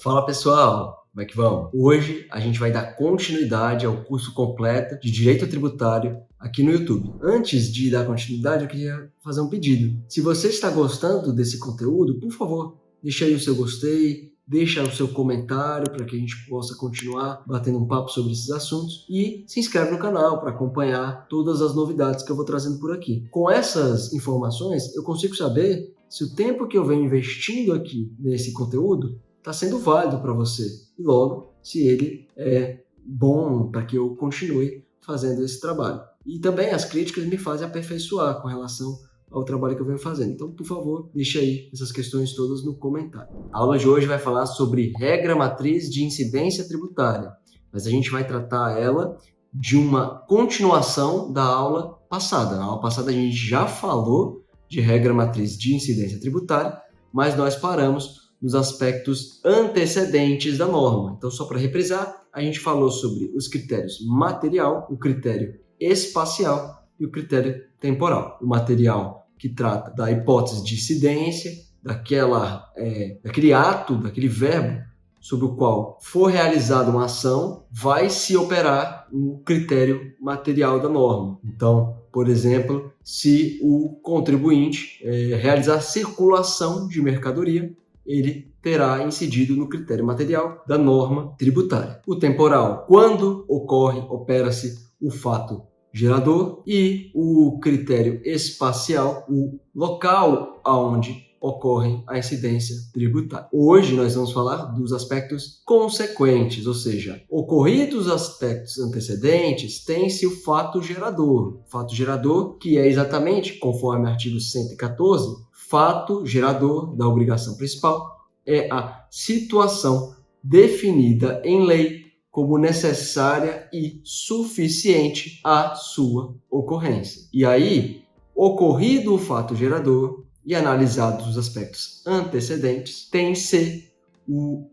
Fala pessoal, como é que vão? Hoje a gente vai dar continuidade ao curso completo de Direito Tributário aqui no YouTube. Antes de dar continuidade, eu queria fazer um pedido. Se você está gostando desse conteúdo, por favor, deixa aí o seu gostei, deixa o seu comentário para que a gente possa continuar batendo um papo sobre esses assuntos e se inscreve no canal para acompanhar todas as novidades que eu vou trazendo por aqui. Com essas informações, eu consigo saber se o tempo que eu venho investindo aqui nesse conteúdo está sendo válido para você e logo se ele é bom para que eu continue fazendo esse trabalho. E também as críticas me fazem aperfeiçoar com relação ao trabalho que eu venho fazendo. Então, por favor, deixe aí essas questões todas no comentário. A aula de hoje vai falar sobre regra matriz de incidência tributária, mas a gente vai tratar ela de uma continuação da aula passada. Na aula passada a gente já falou de regra matriz de incidência tributária, mas nós paramos nos aspectos antecedentes da norma. Então, só para reprisar, a gente falou sobre os critérios material, o critério espacial e o critério temporal. O material que trata da hipótese de incidência, daquele ato, daquele verbo sobre o qual for realizada uma ação, vai se operar o critério material da norma. Então, por exemplo, se o contribuinte realizar circulação de mercadoria, ele terá incidido no critério material da norma tributária. O temporal, quando ocorre, opera-se o fato gerador, e o critério espacial, o local aonde ocorre a incidência tributária. Hoje nós vamos falar dos aspectos consequentes, ou seja, ocorridos os aspectos antecedentes, tem-se o fato gerador. Fato gerador que é exatamente, conforme o artigo 114, fato gerador da obrigação principal é a situação definida em lei como necessária e suficiente à sua ocorrência. E aí, ocorrido o fato gerador e analisados os aspectos antecedentes, tem-se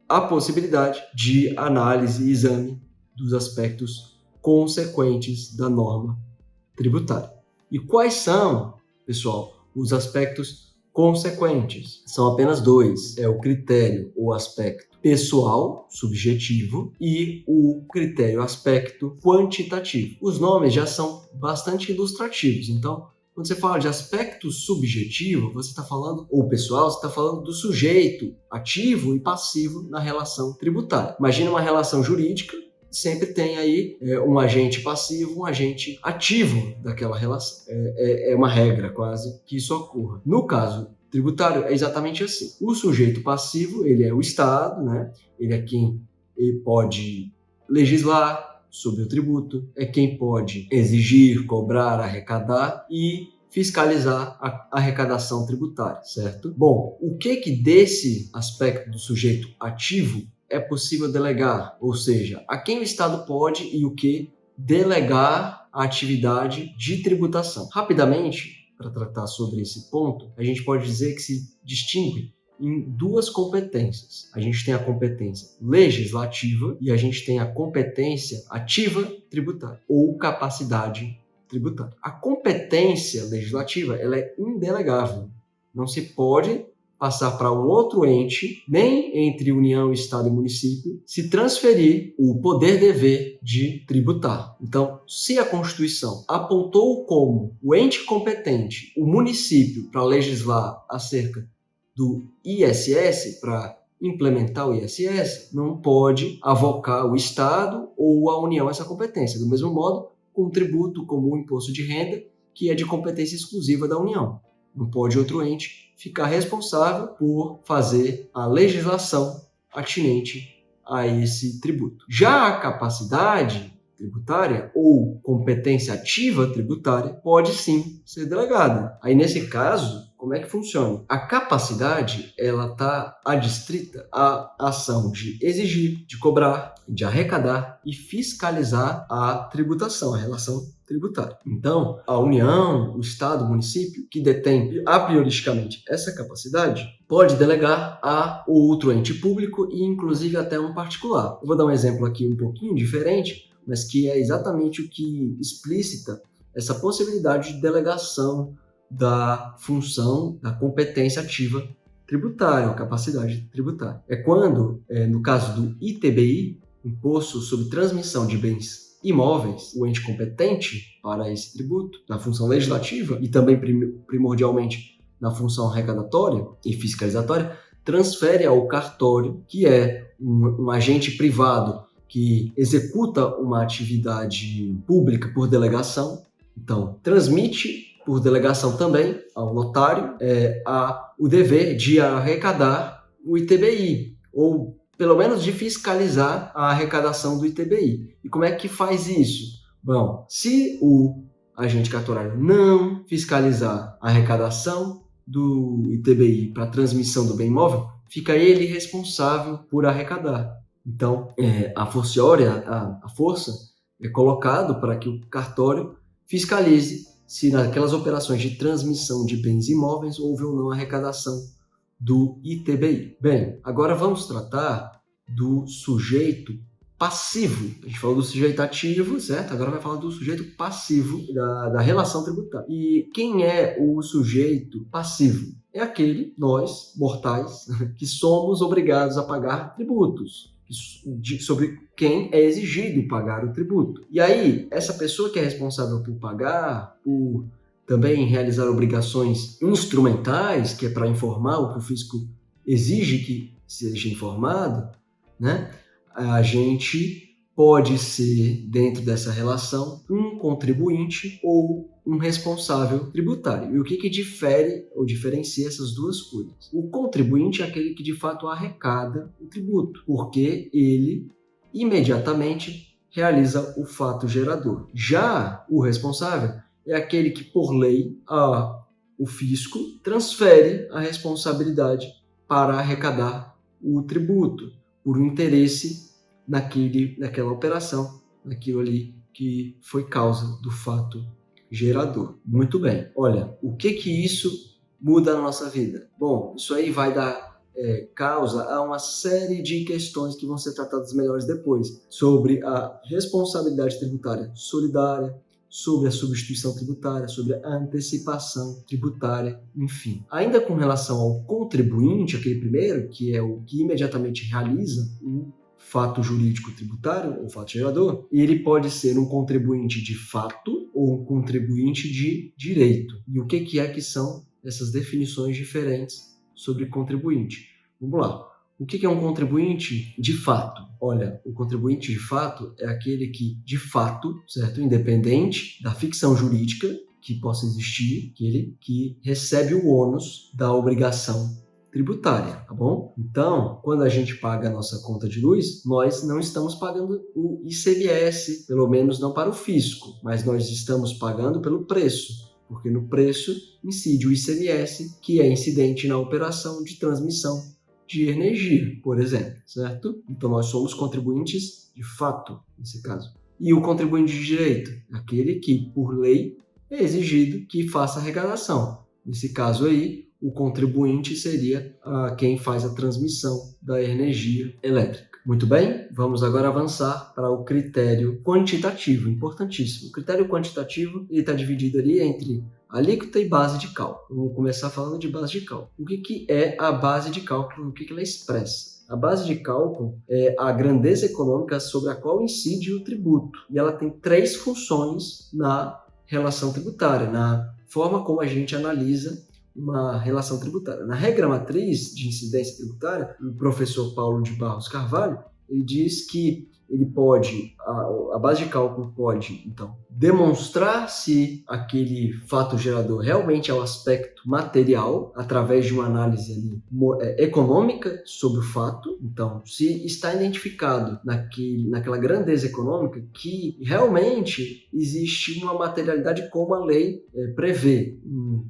a possibilidade de análise e exame dos aspectos consequentes da norma tributária. E quais são, pessoal, os aspectos consequentes? São apenas dois: é o critério ou aspecto pessoal, subjetivo, e o critério aspecto quantitativo. Os nomes já são bastante ilustrativos, então quando você fala de aspecto subjetivo, você está falando, ou pessoal, você está falando do sujeito ativo e passivo na relação tributária. Imagina uma relação jurídica, sempre tem aí um agente passivo, um agente ativo daquela relação. É uma regra quase que isso ocorra. No caso tributário, é exatamente assim. O sujeito passivo, ele é o Estado, né? Ele é quem pode legislar sobre o tributo, é quem pode exigir, cobrar, arrecadar e fiscalizar a arrecadação tributária, certo? Bom, o que desse aspecto do sujeito ativo é possível delegar? Ou seja, a quem o Estado pode e o que delegar a atividade de tributação? Rapidamente, para tratar sobre esse ponto, a gente pode dizer que se distingue em duas competências. A gente tem a competência legislativa e a gente tem a competência ativa tributária ou capacidade tributária. A competência legislativa, ela é indelegável. Não se pode passar para um outro ente, nem entre União, Estado e município, se transferir o poder-dever de tributar. Então, se a Constituição apontou como o ente competente o município para legislar acerca do ISS, para implementar o ISS, não pode avocar o Estado ou a União essa competência. Do mesmo modo, com um tributo como o imposto de renda, que é de competência exclusiva da União. Não pode outro ente ficar responsável por fazer a legislação atinente a esse tributo. Já a capacidade tributária ou competência ativa tributária pode sim ser delegada. Aí, nesse caso, como é que funciona? A capacidade, ela está adstrita à ação de exigir, de cobrar, de arrecadar e fiscalizar a tributação, a relação tributária. Então, a União, o Estado, o município, que detém a prioristicamente essa capacidade, pode delegar a outro ente público e, inclusive, até um particular. Eu vou dar um exemplo aqui um pouquinho diferente, mas que é exatamente o que explicita essa possibilidade de delegação da função, da competência ativa tributária, ou capacidade tributária. É quando, no caso do ITBI, Imposto sobre Transmissão de Bens Imóveis, o ente competente para esse tributo, na função legislativa e também primordialmente na função arrecadatória e fiscalizatória, transfere ao cartório, que é um agente privado que executa uma atividade pública por delegação, então transmite por delegação também ao notário o dever de arrecadar o ITBI, ou pelo menos de fiscalizar a arrecadação do ITBI. E como é que faz isso? Bom, se o agente cartorário não fiscalizar a arrecadação do ITBI para transmissão do bem imóvel, fica ele responsável por arrecadar. Então, a forciore, a força, é colocado para que o cartório fiscalize se naquelas operações de transmissão de bens imóveis houve ou não arrecadação do ITBI. Bem, agora vamos tratar do sujeito passivo. A gente falou do sujeito ativo, certo? Agora vai falar do sujeito passivo da relação tributária. E quem é o sujeito passivo? É aquele, nós, mortais, que somos obrigados a pagar tributos, sobre quem é exigido pagar o tributo. E aí, essa pessoa que é responsável por pagar, por também realizar obrigações instrumentais, que é para informar o que o fisco exige que seja informado, né? A gente pode ser, dentro dessa relação, um contribuinte ou um responsável tributário. E o que difere ou diferencia essas duas coisas? O contribuinte é aquele que de fato arrecada o tributo, porque ele imediatamente realiza o fato gerador. Já o responsável é aquele que, por lei, o fisco transfere a responsabilidade para arrecadar o tributo, por um interesse naquela operação, naquilo ali que foi causa do fato gerador. Muito bem. Olha, o que isso muda na nossa vida? Bom, isso aí vai dar causa a uma série de questões que vão ser tratadas melhores depois, sobre a responsabilidade tributária solidária, sobre a substituição tributária, sobre a antecipação tributária, enfim. Ainda com relação ao contribuinte, aquele primeiro, que é o que imediatamente realiza o fato jurídico tributário, ou fato gerador, ele pode ser um contribuinte de fato ou um contribuinte de direito. E o que é que são essas definições diferentes sobre contribuinte? Vamos lá. O que é um contribuinte de fato? Olha, o contribuinte de fato é aquele que, de fato, certo, independente da ficção jurídica que possa existir, aquele que recebe o ônus da obrigação tributária, tá bom? Então, quando a gente paga a nossa conta de luz, nós não estamos pagando o ICMS, pelo menos não para o fisco, mas nós estamos pagando pelo preço, porque no preço incide o ICMS, que é incidente na operação de transmissão de energia, por exemplo, certo? Então, nós somos contribuintes de fato, nesse caso. E o contribuinte de direito? Aquele que, por lei, é exigido que faça arrecadação. Nesse caso aí, o contribuinte seria quem faz a transmissão da energia elétrica. Muito bem, vamos agora avançar para o critério quantitativo, importantíssimo. O critério quantitativo está dividido ali entre alíquota e base de cálculo. Vamos começar falando de base de cálculo. O que é a base de cálculo? O que ela expressa? A base de cálculo é a grandeza econômica sobre a qual incide o tributo. E ela tem 3 funções na relação tributária, na forma como a gente analisa uma relação tributária. Na regra matriz de incidência tributária, o professor Paulo de Barros Carvalho, ele diz que a base de cálculo pode, então, demonstrar se aquele fato gerador realmente é o aspecto material, através de uma análise ali, econômica sobre o fato. Então, se está identificado naquela grandeza econômica que realmente existe uma materialidade como a lei prevê.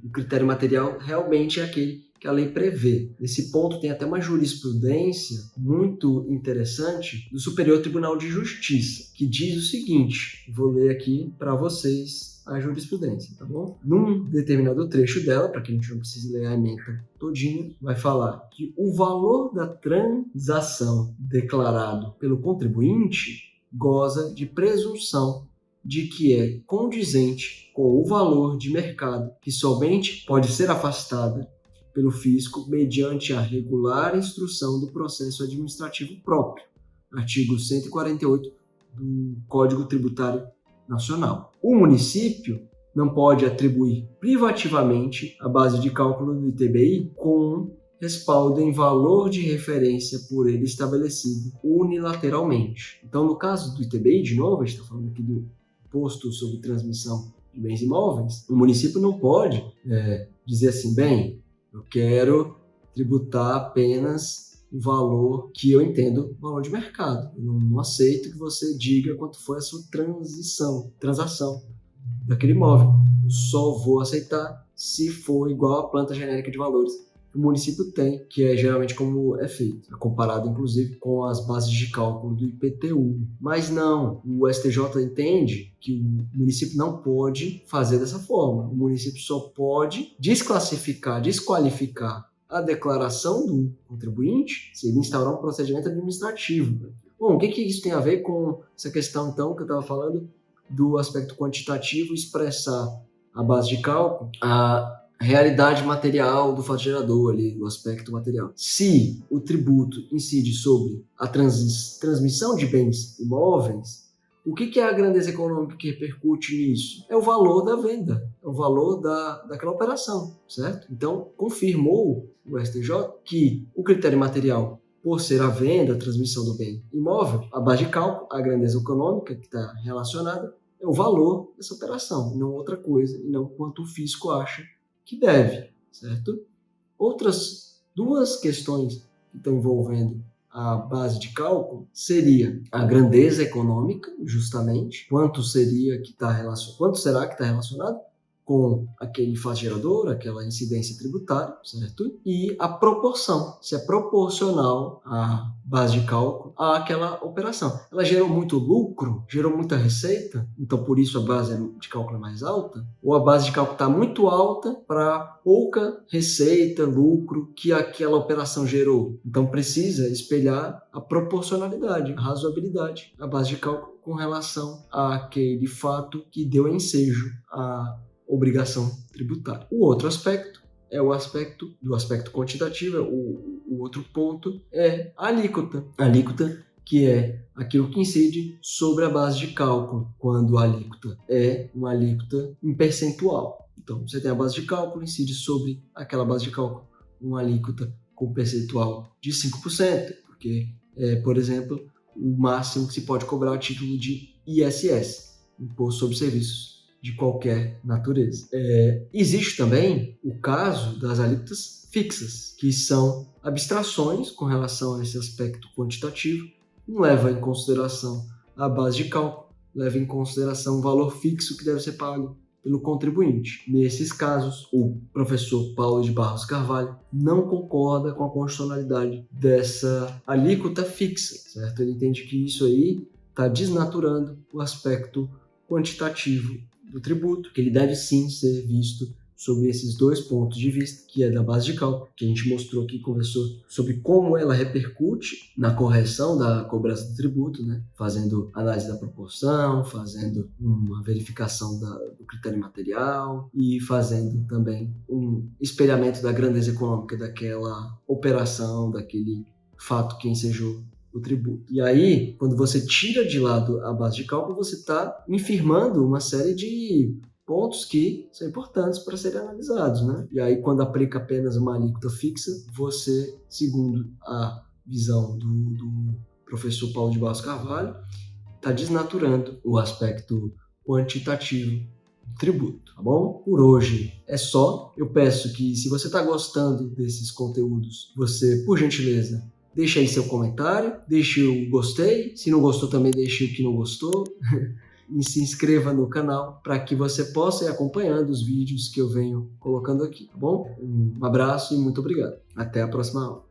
O critério material realmente é aquele que a lei prevê. Nesse ponto tem até uma jurisprudência muito interessante do Superior Tribunal de Justiça, que diz o seguinte, vou ler aqui para vocês a jurisprudência, tá bom? Num determinado trecho dela, para que a gente não precise ler a ementa todinha, vai falar que o valor da transação declarado pelo contribuinte goza de presunção de que é condizente com o valor de mercado, que somente pode ser afastada pelo fisco mediante a regular instrução do processo administrativo próprio, artigo 148 do Código Tributário Nacional. O município não pode atribuir privativamente a base de cálculo do ITBI com respaldo em valor de referência por ele estabelecido unilateralmente. Então, no caso do ITBI, de novo, a gente está falando aqui do Imposto sobre Transmissão de Bens Imóveis, o município não pode dizer assim, bem, eu quero tributar apenas o valor que eu entendo valor de mercado. Eu não aceito que você diga quanto foi a sua transação daquele imóvel. Eu só vou aceitar se for igual à planta genérica de valores que o município tem, que é geralmente como é feito, comparado inclusive com as bases de cálculo do IPTU. Mas não, o STJ entende que o município não pode fazer dessa forma. O município só pode desqualificar a declaração do contribuinte se ele instaurar um procedimento administrativo. Bom, o que isso tem a ver com essa questão, então, que eu estava falando do aspecto quantitativo, expressar a base de cálculo, a realidade material do fato gerador ali, do aspecto material. Se o tributo incide sobre a transmissão de bens imóveis, o que é a grandeza econômica que repercute nisso? É o valor da venda, é o valor daquela operação, certo? Então, confirmou o STJ que o critério material, por ser a venda, a transmissão do bem imóvel, a base de cálculo, a grandeza econômica que está relacionada, é o valor dessa operação, não outra coisa, e não quanto o fisco acha que deve, certo? Outras duas questões que estão envolvendo a base de cálculo seria a grandeza econômica, justamente, quanto será que está relacionado com aquele fato gerador, aquela incidência tributária, certo? E a proporção, se é proporcional à base de cálculo àquela operação. Ela gerou muito lucro, gerou muita receita, então por isso a base de cálculo é mais alta, ou a base de cálculo está muito alta para pouca receita, lucro que aquela operação gerou. Então precisa espelhar a proporcionalidade, a razoabilidade, a base de cálculo com relação àquele fato que deu ensejo à obrigação tributária. O outro aspecto é o aspecto quantitativo, o outro ponto é a alíquota. A alíquota que é aquilo que incide sobre a base de cálculo, quando a alíquota é uma alíquota em percentual. Então, você tem a base de cálculo, incide sobre aquela base de cálculo uma alíquota com percentual de 5%, porque por exemplo, o máximo que se pode cobrar a título de ISS, Imposto sobre Serviços de qualquer natureza. Existe também o caso das alíquotas fixas, que são abstrações com relação a esse aspecto quantitativo, não leva em consideração a base de cálculo, leva em consideração o valor fixo que deve ser pago pelo contribuinte. Nesses casos, o professor Paulo de Barros Carvalho não concorda com a constitucionalidade dessa alíquota fixa, certo? Ele entende que isso aí está desnaturando o aspecto quantitativo do tributo, que ele deve sim ser visto sobre esses dois pontos de vista, que é da base de cálculo, que a gente mostrou aqui, conversou sobre como ela repercute na correção da cobrança do tributo, né? Fazendo análise da proporção, fazendo uma verificação do critério material e fazendo também um espelhamento da grandeza econômica daquela operação, daquele fato que ensejou o tributo. E aí, quando você tira de lado a base de cálculo, você está infirmando uma série de pontos que são importantes para serem analisados, né? E aí, quando aplica apenas uma alíquota fixa, você, segundo a visão do professor Paulo de Barros Carvalho, está desnaturando o aspecto quantitativo do tributo, tá bom? Por hoje é só. Eu peço que, se você está gostando desses conteúdos, você, por gentileza, deixe aí seu comentário, deixe o gostei, se não gostou também deixe o que não gostou e se inscreva no canal para que você possa ir acompanhando os vídeos que eu venho colocando aqui, tá bom? Um abraço e muito obrigado. Até a próxima aula.